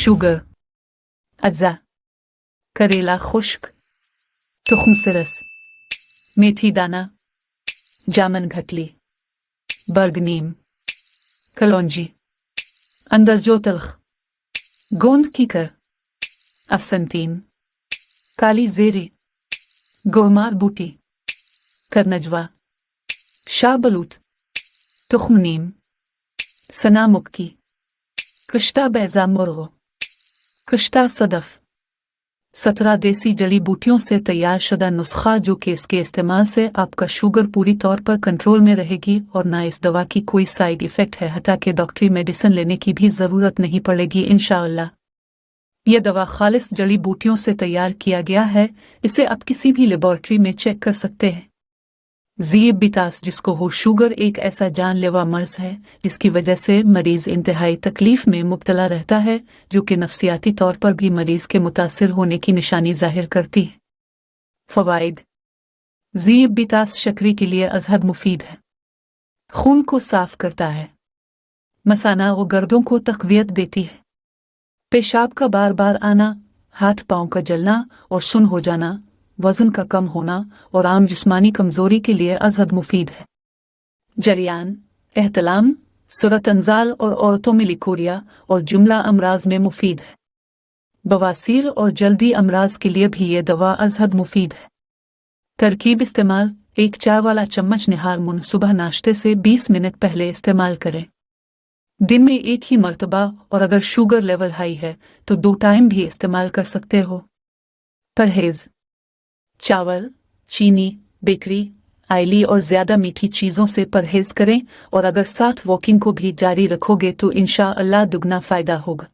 Sugar, अज्जा, करेला खुश्क, तुख्म सिरस, मेथी दाना, जामन घटली, बर्गनीम, कलौंजी, अंदर जो तल्ख, गोंद कीकर, अफसंतीन, काली जेरी, गोमार बूटी, करनजवा, शाहबलूत, तुख्म नीम, सना मुक्की, कश्ता बैजा मुर्गो, कश्ता सदफ। 17 देसी जड़ी बूटियों से तैयार शुदा नुस्खा जो कि इसके इस्तेमाल से आपका शुगर पूरी तौर पर कंट्रोल में रहेगी और ना इस दवा की कोई साइड इफ़ेक्ट है, हता कि डॉक्टरी मेडिसिन लेने की भी ज़रूरत नहीं पड़ेगी इंशाअल्लाह। यह दवा खालिस जड़ी बूटियों से तैयार किया गया है, इसे आप किसी भी लेबॉर्ट्री में चेक कर सकते हैं। ज़ियबितास जिसको हो शुगर एक ऐसा जानलेवा मर्ज है जिसकी वजह से मरीज़ इंतहाई तकलीफ़ में मुब्तला रहता है, जो कि नफ्सियाती तौर पर भी मरीज़ के मुतासिर होने की निशानी ज़ाहिर करती है। फ़वाइद: ज़ियबितास शक्री के लिए अज़हद मुफीद है, खून को साफ़ करता है, मसाना व गर्दों को तक़वियत देती है, पेशाब का बार बार आना, हाथ पाँव का जलना और सुन्न हो जाना, वज़न का कम होना और आम जिस्मानी कमज़ोरी के लिए अज़हद मुफीद है। जरियान, एहतलाम, सूरत अंजाल और औरतों में लिकोरिया और जुमला अमराज में मुफीद है। बवासीर और जल्दी अमराज के लिए भी ये दवा अज़हद मुफीद है। तरकीब इस्तेमाल: 1 चाय वाला चम्मच निहार मुन सुबह नाश्ते से 20 मिनट पहले इस्तेमाल करें। दिन में 1 ही मर्तबा, और अगर शुगर लेवल हाई है तो 2 टाइम भी इस्तेमाल कर सकते हो। परहेज़: चावल, चीनी, बेकरी, आयली और ज़्यादा मीठी चीज़ों से परहेज़ करें, और अगर साथ वॉकिंग को भी जारी रखोगे तो इंशाअल्लाह दुगना फ़ायदा होगा।